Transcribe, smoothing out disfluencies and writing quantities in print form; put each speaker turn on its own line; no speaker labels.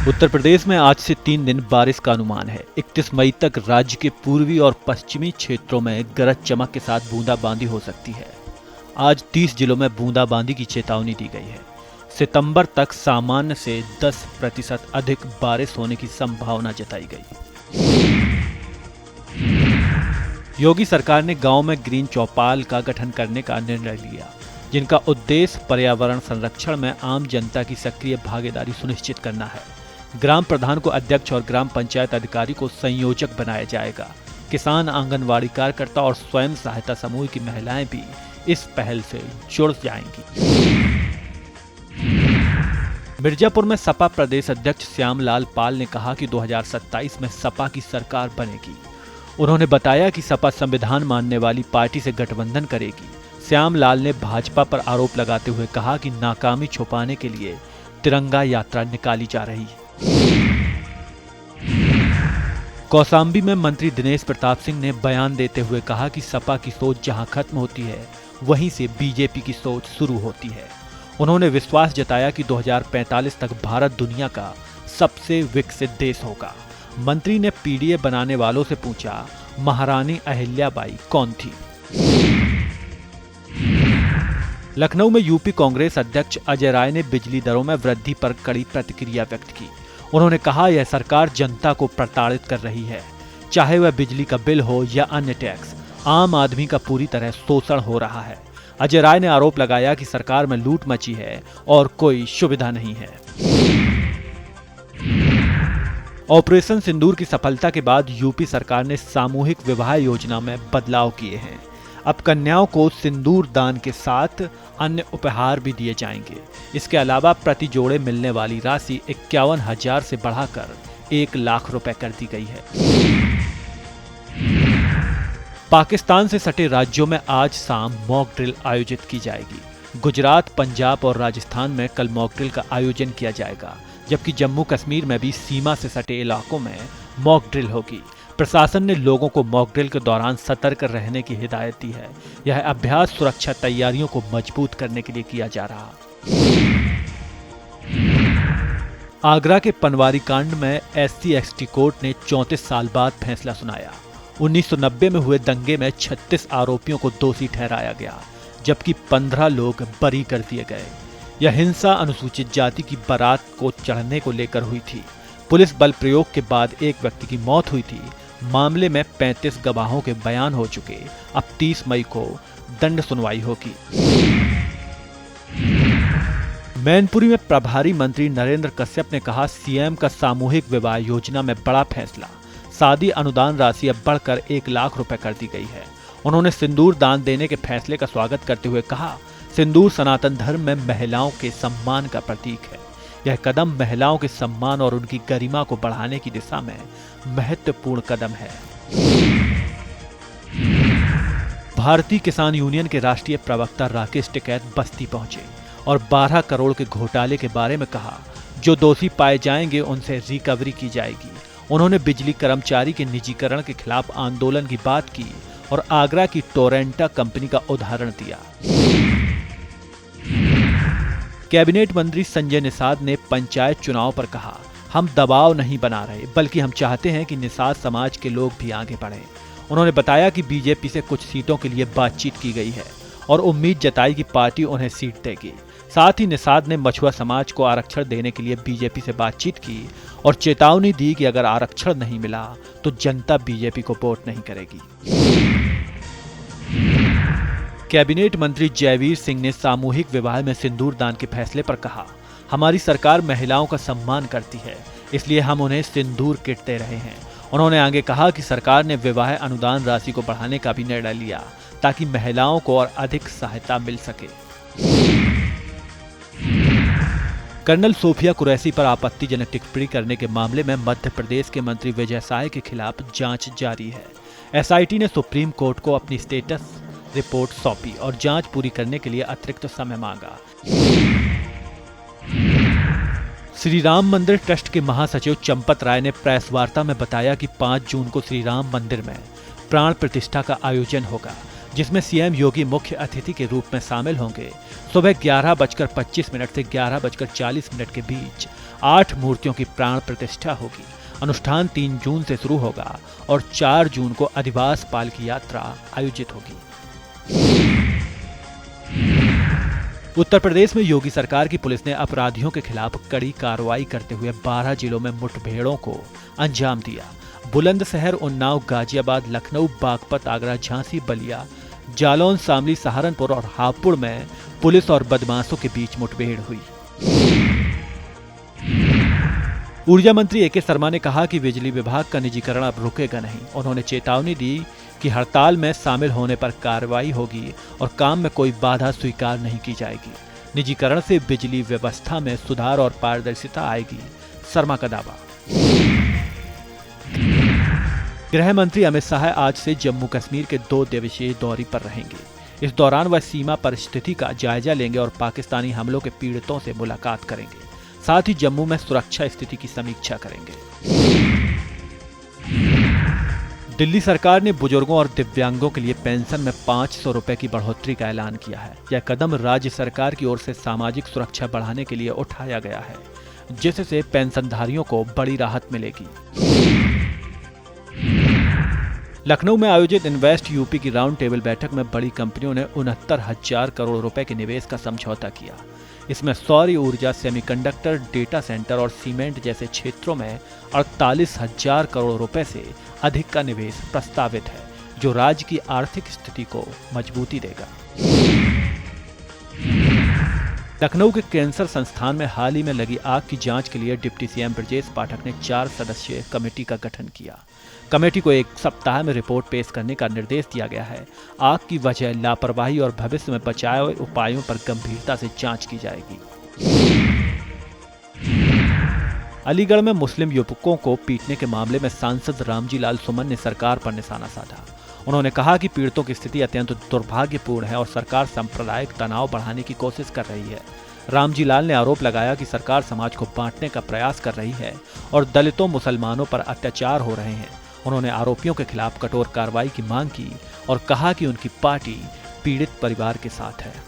उत्तर प्रदेश में आज से 3 दिन बारिश का अनुमान है। 31 मई तक राज्य के पूर्वी और पश्चिमी क्षेत्रों में गरज चमक के साथ बूंदाबांदी हो सकती है। आज 30 जिलों में बूंदाबांदी की चेतावनी दी गई है। सितंबर तक सामान्य से 10% अधिक बारिश होने की संभावना जताई गई। योगी सरकार ने गांव में ग्रीन चौपाल का गठन करने का निर्णय लिया, जिनका उद्देश्य पर्यावरण संरक्षण में आम जनता की सक्रिय भागीदारी सुनिश्चित करना है। ग्राम प्रधान को अध्यक्ष और ग्राम पंचायत अधिकारी को संयोजक बनाया जाएगा। किसान, आंगनवाड़ी कार्यकर्ता और स्वयं सहायता समूह की महिलाएं भी इस पहल से जुड़ जाएंगी। मिर्जापुर में सपा प्रदेश अध्यक्ष श्यामलाल पाल ने कहा कि 2027 में सपा की सरकार बनेगी। उन्होंने बताया कि सपा संविधान मानने वाली पार्टी से गठबंधन करेगी। श्यामलाल ने भाजपा पर आरोप लगाते हुए कहा कि नाकामी छुपाने के लिए तिरंगा यात्रा निकाली जा रही है। कौशाम्बी में मंत्री दिनेश प्रताप सिंह ने बयान देते हुए कहा कि सपा की सोच जहां खत्म होती है, वहीं से बीजेपी की सोच शुरू होती है। उन्होंने विश्वास जताया कि 2045 तक भारत दुनिया का सबसे विकसित देश होगा। मंत्री ने पीडीए बनाने वालों से पूछा, महारानी अहिल्याबाई कौन थी? लखनऊ में यूपी कांग्रेस अध्यक्ष अजय राय ने बिजली दरों में वृद्धि पर कड़ी प्रतिक्रिया व्यक्त की। उन्होंने कहा, यह सरकार जनता को प्रताड़ित कर रही है। चाहे वह बिजली का बिल हो या अन्य टैक्स, आम आदमी का पूरी तरह शोषण हो रहा है। अजय राय ने आरोप लगाया कि सरकार में लूट मची है और कोई सुविधा नहीं है। ऑपरेशन सिंदूर की सफलता के बाद यूपी सरकार ने सामूहिक विवाह योजना में बदलाव किए हैं। अब कन्याओं को सिंदूर दान के साथ अन्य उपहार भी दिए जाएंगे। इसके अलावा प्रति जोड़े मिलने वाली राशि 51,000 से बढ़ाकर 1 लाख रुपए कर दी गई है। पाकिस्तान से सटे राज्यों में आज शाम मॉक ड्रिल आयोजित की जाएगी। गुजरात, पंजाब और राजस्थान में कल मॉक ड्रिल का आयोजन किया जाएगा, जबकि जम्मू कश्मीर में भी सीमा से सटे इलाकों में मॉक ड्रिल होगी। प्रशासन ने लोगों को मॉक ड्रिल के दौरान सतर्क रहने की हिदायत दी है। यह अभ्यास सुरक्षा तैयारियों को मजबूत करने के लिए किया जा रहा है। आगरा के पनवारी कांड में SC/ST कोर्ट ने 34 साल बाद फैसला सुनाया। 1990 में हुए दंगे में 36 आरोपियों को दोषी ठहराया गया, जबकि 15 लोग बरी कर दिए गए। यह हिंसा अनुसूचित जाति की बारात को चढ़ने को लेकर हुई थी। पुलिस बल प्रयोग के बाद एक व्यक्ति की मौत हुई थी। मामले में 35 गवाहों के बयान हो चुके। अब 30 मई को दंड सुनवाई होगी। मैनपुरी में प्रभारी मंत्री नरेंद्र कश्यप ने कहा, सीएम का सामूहिक विवाह योजना में बड़ा फैसला। शादी अनुदान राशि अब बढ़कर 1 लाख रुपए कर दी गई है। उन्होंने सिंदूर दान देने के फैसले का स्वागत करते हुए कहा, सिंदूर सनातन धर्म में महिलाओं के सम्मान का प्रतीक है। यह कदम महिलाओं के सम्मान और उनकी गरिमा को बढ़ाने की दिशा में महत्वपूर्ण कदम है। भारतीय किसान यूनियन के राष्ट्रीय प्रवक्ता राकेश टिकैत बस्ती पहुंचे और 12 करोड़ के घोटाले के बारे में कहा। जो दोषी पाए जाएंगे उनसे रिकवरी की जाएगी। उन्होंने बिजली कर्मचारी के निजीकरण के खिलाफ आंदोलन की बात की और आगरा की टोरेंटा कंपनी का उदाहरण दिया। कैबिनेट मंत्री संजय निषाद ने पंचायत चुनाव पर कहा, हम दबाव नहीं बना रहे, बल्कि हम चाहते हैं कि निषाद समाज के लोग भी आगे बढ़ें। उन्होंने बताया कि बीजेपी से कुछ सीटों के लिए बातचीत की गई है और उम्मीद जताई कि पार्टी उन्हें सीट देगी। साथ ही निषाद ने मछुआ समाज को आरक्षण देने के लिए बीजेपी से बातचीत की और चेतावनी दी कि अगर आरक्षण नहीं मिला तो जनता बीजेपी को वोट नहीं करेगी। कैबिनेट मंत्री जयवीर सिंह ने सामूहिक विवाह में सिंदूर दान के फैसले पर कहा, हमारी सरकार महिलाओं का सम्मान करती है, इसलिए हम उन्हें सिंदूर किट दे रहे हैं। उन्होंने आगे कहा कि सरकार ने विवाह अनुदान राशि को बढ़ाने का भी निर्णय लिया ताकि महिलाओं को और अधिक सहायता मिल सके। कर्नल सोफिया कुरैशी पर आपत्तिजनक टिप्पणी करने के मामले में मध्य प्रदेश के मंत्री विजय साय के खिलाफ जांच जारी है। एसआईटी ने सुप्रीम कोर्ट को अपनी स्टेटस रिपोर्ट सौंपी और जांच पूरी करने के लिए अतिरिक्त समय मांगा। श्री राम मंदिर ट्रस्ट के महासचिव चंपत राय ने प्रेस वार्ता में बताया कि 5 जून को श्री राम मंदिर में प्राण प्रतिष्ठा का आयोजन होगा, जिसमें सीएम योगी मुख्य अतिथि के रूप में शामिल होंगे। सुबह 11:25 से 11:40 के बीच 8 मूर्तियों की प्राण प्रतिष्ठा होगी। अनुष्ठान 3 जून से शुरू होगा और 4 जून को अधिवास पालकी यात्रा आयोजित होगी। उत्तर प्रदेश में योगी सरकार की पुलिस ने अपराधियों के खिलाफ कड़ी कार्रवाई करते हुए 12 जिलों में मुठभेड़ों को अंजाम दिया। बुलंदशहर, उन्नाव, गाजियाबाद, लखनऊ, बागपत, आगरा, झांसी, बलिया, जालौन, शामली, सहारनपुर और हापुड़ में पुलिस और बदमाशों के बीच मुठभेड़ हुई। ऊर्जा मंत्री ए.के. शर्मा ने कहा कि बिजली विभाग का निजीकरण अब रुकेगा नहीं। उन्होंने चेतावनी दी कि हड़ताल में शामिल होने पर कार्रवाई होगी और काम में कोई बाधा स्वीकार नहीं की जाएगी। निजीकरण से बिजली व्यवस्था में सुधार और पारदर्शिता आएगी, शर्मा का दावा। गृह मंत्री अमित शाह आज से जम्मू कश्मीर के 2 दिवसीय दौरे पर रहेंगे। इस दौरान वह सीमा पर स्थिति का जायजा लेंगे और पाकिस्तानी हमलों के पीड़ितों से मुलाकात करेंगे। साथ ही जम्मू में सुरक्षा स्थिति की समीक्षा करेंगे। दिल्ली सरकार ने बुजुर्गों और दिव्यांगों के लिए पेंशन में 500 रुपए की बढ़ोतरी का ऐलान किया है। यह कदम राज्य सरकार की ओर से सामाजिक सुरक्षा बढ़ाने के लिए उठाया गया है, जिससे पेंशनधारियों को बड़ी राहत मिलेगी। लखनऊ में आयोजित इन्वेस्ट यूपी की राउंड टेबल बैठक में बड़ी कंपनियों ने 69,000 करोड़ रुपए के निवेश का समझौता किया। इसमें सौर ऊर्जा, सेमीकंडक्टर, डेटा सेंटर और सीमेंट जैसे क्षेत्रों में 48,000 करोड़ रुपए से अधिक का निवेश प्रस्तावित है, जो राज्य की आर्थिक स्थिति को मजबूती देगा। लखनऊ के कैंसर संस्थान में हाल ही में लगी आग की जांच के लिए डिप्टी सीएम ब्रजेश पाठक ने 4 सदस्यीय कमेटी का गठन किया। कमेटी को 1 सप्ताह में रिपोर्ट पेश करने का निर्देश दिया गया है। आग की वजह, लापरवाही और भविष्य में बचाव उपायों पर गंभीरता से जांच की जाएगी। अलीगढ़ में मुस्लिम युवकों को पीटने के मामले में सांसद रामजी लाल सुमन ने सरकार पर निशाना साधा। उन्होंने कहा कि पीड़ितों की स्थिति अत्यंत दुर्भाग्यपूर्ण है और सरकार सांप्रदायिक तनाव बढ़ाने की कोशिश कर रही है। रामजी लाल ने आरोप लगाया कि सरकार समाज को बांटने का प्रयास कर रही है और दलितों, मुसलमानों पर अत्याचार हो रहे हैं। उन्होंने आरोपियों के खिलाफ कठोर कार्रवाई की मांग की और कहा कि उनकी पार्टी पीड़ित परिवार के साथ है।